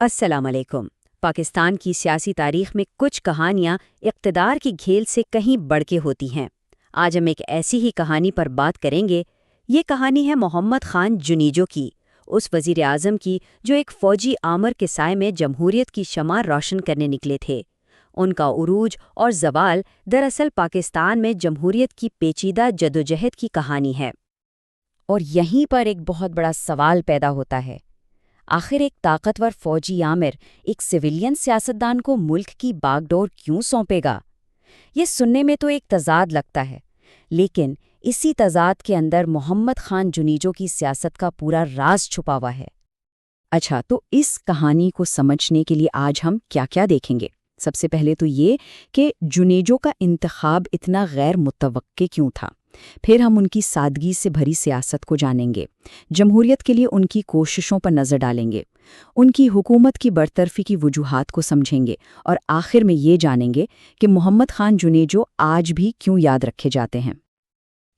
السلام علیکم۔ پاکستان کی سیاسی تاریخ میں کچھ کہانیاں اقتدار کی کھیل سے کہیں بڑھ کے ہوتی ہیں۔ آج ہم ایک ایسی ہی کہانی پر بات کریں گے۔ یہ کہانی ہے محمد خان جنیجو کی، اس وزیر اعظم کی جو ایک فوجی آمر کے سائے میں جمہوریت کی شمع روشن کرنے نکلے تھے۔ ان کا عروج اور زوال دراصل پاکستان میں جمہوریت کی پیچیدہ جدوجہد کی کہانی ہے۔ اور یہیں پر ایک بہت بڑا سوال پیدا ہوتا ہے، آخر ایک طاقتور فوجی آمر ایک سویلین سیاستدان کو ملک کی باغ ڈور کیوں سونپے گا؟ یہ سننے میں تو ایک تضاد لگتا ہے، لیکن اسی تضاد کے اندر محمد خان جنیجو کی سیاست کا پورا راز چھپا ہوا ہے۔ اچھا، تو اس کہانی کو سمجھنے کے لیے آج ہم کیا کیا دیکھیں گے؟ سب سے پہلے تو یہ کہ جنیجو کا انتخاب اتنا غیر متوقع کیوں تھا۔ پھر ہم ان کی سادگی سے بھری سیاست کو جانیں گے، جمہوریت کے لیے ان کی کوششوں پر نظر ڈالیں گے، ان کی حکومت کی برطرفی کی وجوہات کو سمجھیں گے، اور آخر میں یہ جانیں گے کہ محمد خان جنیجو آج بھی کیوں یاد رکھے جاتے ہیں۔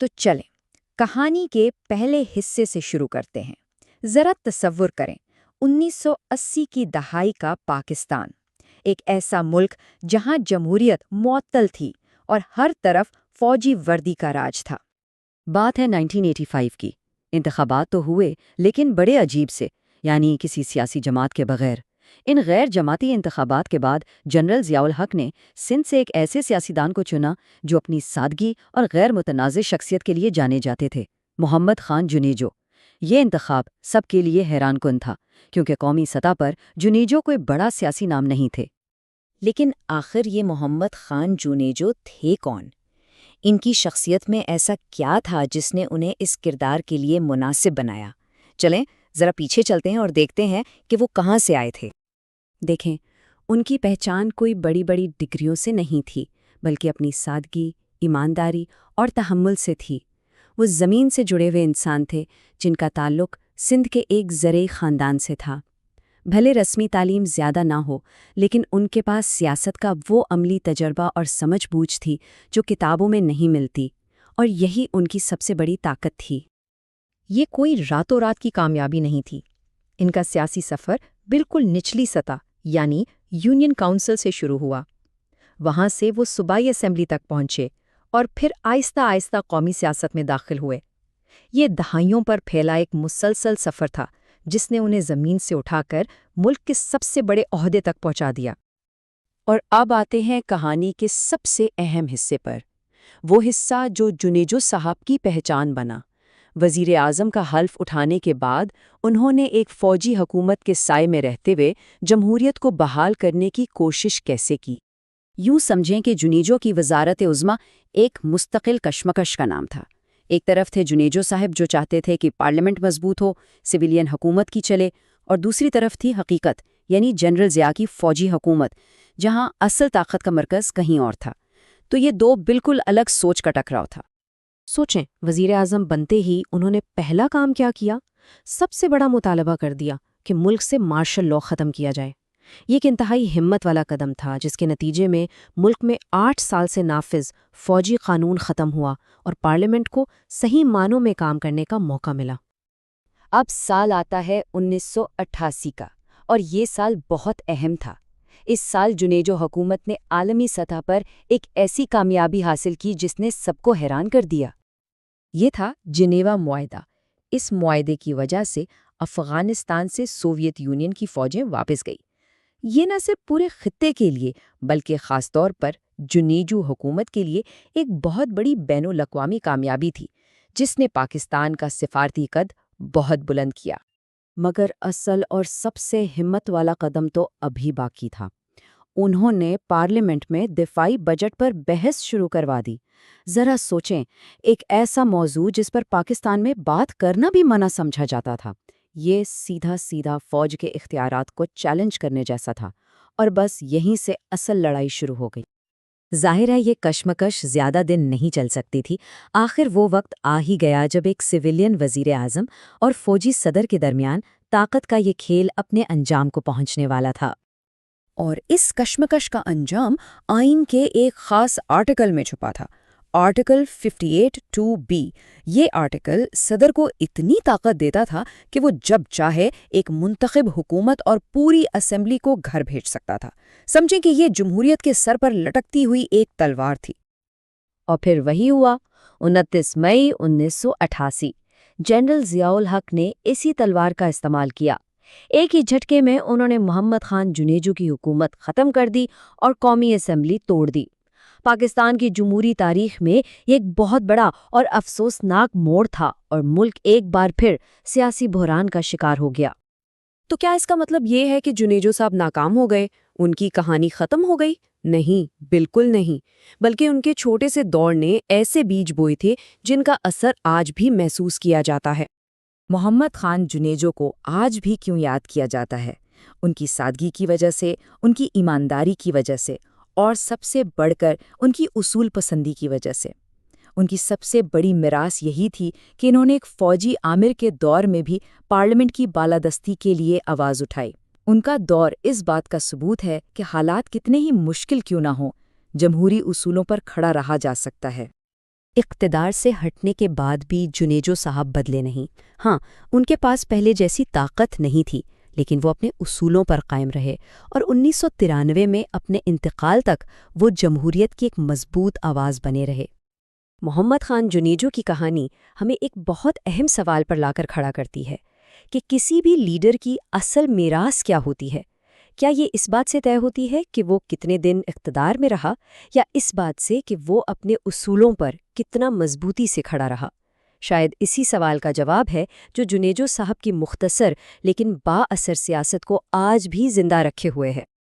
تو چلیں کہانی کے پہلے حصے سے شروع کرتے ہیں۔ ذرا تصور کریں 1980 کی دہائی کا پاکستان، ایک ایسا ملک جہاں جمہوریت معطل تھی اور ہر طرف فوجی وردی کا راج تھا۔ بات ہے 1985 کی۔ انتخابات تو ہوئے، لیکن بڑے عجیب سے، یعنی کسی سیاسی جماعت کے بغیر۔ ان غیر جماعتی انتخابات کے بعد جنرل ضیاء الحق نے سندھ سے ایک ایسے سیاستدان کو چنا جو اپنی سادگی اور غیر متنازع شخصیت کے لیے جانے جاتے تھے، محمد خان جنیجو۔ یہ انتخاب سب کے لیے حیران کن تھا، کیونکہ قومی سطح پر جنیجو کوئی بڑا سیاسی نام نہیں تھے۔ لیکن آخر یہ محمد خان جنیجو تھے کون؟ ان کی شخصیت میں ایسا کیا تھا جس نے انہیں اس کردار کے لیے مناسب بنایا؟ چلیں ذرا پیچھے چلتے ہیں اور دیکھتے ہیں کہ وہ کہاں سے آئے تھے۔ دیکھیں، ان کی پہچان کوئی بڑی بڑی ڈگریوں سے نہیں تھی، بلکہ اپنی سادگی، ایمانداری اور تحمل سے تھی۔ وہ زمین سے جڑے ہوئے انسان تھے جن کا تعلق سندھ کے ایک زرعی خاندان سے تھا۔ بھلے رسمی تعلیم زیادہ نہ ہو، لیکن ان کے پاس سیاست کا وہ عملی تجربہ اور سمجھ بوجھ تھی جو کتابوں میں نہیں ملتی، اور یہی ان کی سب سے بڑی طاقت تھی۔ یہ کوئی راتوں رات کی کامیابی نہیں تھی۔ ان کا سیاسی سفر بالکل نچلی سطح یعنی یونین کونسل سے شروع ہوا۔ وہاں سے وہ صوبائی اسمبلی تک پہنچے اور پھر آہستہ آہستہ قومی سیاست میں داخل ہوئے۔ یہ دہائیوں پر پھیلا ایک مسلسل سفر تھا جس نے انہیں زمین سے اٹھا کر ملک کے سب سے بڑے عہدے تک پہنچا دیا۔ اور اب آتے ہیں کہانی کے سب سے اہم حصے پر، وہ حصہ جو جنیجو صاحب کی پہچان بنا۔ وزیر اعظم کا حلف اٹھانے کے بعد انہوں نے ایک فوجی حکومت کے سائے میں رہتے ہوئے جمہوریت کو بحال کرنے کی کوشش کیسے کی؟ یوں سمجھیں کہ جنیجو کی وزارت عظمیٰ ایک مستقل کشمکش کا نام تھا۔ ایک طرف تھے جنیجو صاحب جو چاہتے تھے کہ پارلیمنٹ مضبوط ہو، سویلین حکومت کی چلے، اور دوسری طرف تھی حقیقت، یعنی جنرل ضیاء کی فوجی حکومت، جہاں اصل طاقت کا مرکز کہیں اور تھا۔ تو یہ دو بالکل الگ سوچ کا ٹکراؤ تھا۔ سوچیں، وزیر اعظم بنتے ہی انہوں نے پہلا کام کیا کیا؟ سب سے بڑا مطالبہ کر دیا کہ ملک سے مارشل لاء ختم کیا جائے۔ یہ ایک انتہائی ہمت والا قدم تھا جس کے نتیجے میں ملک میں 8 سال سے نافذ فوجی قانون ختم ہوا اور پارلیمنٹ کو صحیح معنوں میں کام کرنے کا موقع ملا۔ اب سال آتا ہے 1988 کا، اور یہ سال بہت اہم تھا۔ اس سال جنیجو حکومت نے عالمی سطح پر ایک ایسی کامیابی حاصل کی جس نے سب کو حیران کر دیا۔ یہ تھا جنیوا معاہدہ۔ اس معاہدے کی وجہ سے افغانستان سے سوویت یونین کی فوجیں واپس گئی۔ یہ نہ صرف پورے خطے کے لیے بلکہ خاص طور پر جنیجو حکومت کے لیے ایک بہت بڑی بین الاقوامی کامیابی تھی جس نے پاکستان کا سفارتی قد بہت بلند کیا۔ مگر اصل اور سب سے ہمت والا قدم تو ابھی باقی تھا۔ انہوں نے پارلیمنٹ میں دفاعی بجٹ پر بحث شروع کروا دی۔ ذرا سوچیں، ایک ایسا موضوع جس پر پاکستان میں بات کرنا بھی منع سمجھا جاتا تھا، یہ سیدھا فوج کے اختیارات کو چیلنج کرنے جیسا تھا، اور بس یہیں سے اصل لڑائی شروع ہو گئی۔ ظاہر ہے یہ کشمکش زیادہ دن نہیں چل سکتی تھی۔ آخر وہ وقت آ ہی گیا جب ایک سویلین وزیر اعظم اور فوجی صدر کے درمیان طاقت کا یہ کھیل اپنے انجام کو پہنچنے والا تھا۔ اور اس کشمکش کا انجام آئین کے ایک خاص آرٹیکل میں چھپا تھا۔ آرٹیکل 58(2)(b) یہ آرٹیکل صدر کو اتنی طاقت دیتا تھا کہ وہ جب چاہے ایک منتخب حکومت اور پوری اسمبلی کو گھر بھیج سکتا تھا۔ سمجھیں کہ یہ جمہوریت کے سر پر لٹکتی ہوئی ایک تلوار تھی۔ اور پھر وہی ہوا 29 مئی 1988 جنرل ضیاء الحق نے اسی تلوار کا استعمال کیا۔ ایک ہی جھٹکے میں انہوں نے محمد خان جنیجو کی حکومت ختم کر دی اور قومی اسمبلی توڑ دی۔ پاکستان کی جمہوری تاریخ میں یہ ایک بہت بڑا اور افسوسناک موڑ تھا اور ملک ایک بار پھر سیاسی بحران کا شکار ہو گیا۔ تو کیا اس کا مطلب یہ ہے کہ جنیجو صاحب ناکام ہو گئے، ان کی کہانی ختم ہو گئی؟ نہیں، بالکل نہیں، بلکہ ان کے چھوٹے سے دور نے ایسے بیج بوئے تھے جن کا اثر آج بھی محسوس کیا جاتا ہے۔ محمد خان جنیجو کو آج بھی کیوں یاد کیا جاتا ہے؟ ان کی سادگی کی وجہ سے، ان کی ایمانداری کی وجہ سے، اور سب سے بڑھ کر ان کی اصول پسندی کی وجہ سے۔ ان کی سب سے بڑی میراث یہی تھی کہ انہوں نے ایک فوجی آمر کے دور میں بھی پارلیمنٹ کی بالادستی کے لیے آواز اٹھائی۔ ان کا دور اس بات کا ثبوت ہے کہ حالات کتنے ہی مشکل کیوں نہ ہوں، جمہوری اصولوں پر کھڑا رہا جا سکتا ہے۔ اقتدار سے ہٹنے کے بعد بھی جنیجو صاحب بدلے نہیں۔ ہاں، ان کے پاس پہلے جیسی طاقت نہیں تھی، لیکن وہ اپنے اصولوں پر قائم رہے اور 1993 میں اپنے انتقال تک وہ جمہوریت کی ایک مضبوط آواز بنے رہے۔ محمد خان جنیجو کی کہانی ہمیں ایک بہت اہم سوال پر لا کر کھڑا کرتی ہے کہ کسی بھی لیڈر کی اصل میراث کیا ہوتی ہے؟ کیا یہ اس بات سے طے ہوتی ہے کہ وہ کتنے دن اقتدار میں رہا، یا اس بات سے کہ وہ اپنے اصولوں پر کتنا مضبوطی سے کھڑا رہا؟ شاید اسی سوال کا جواب ہے جو جنیجو صاحب کی مختصر لیکن با اثر سیاست کو آج بھی زندہ رکھے ہوئے ہے۔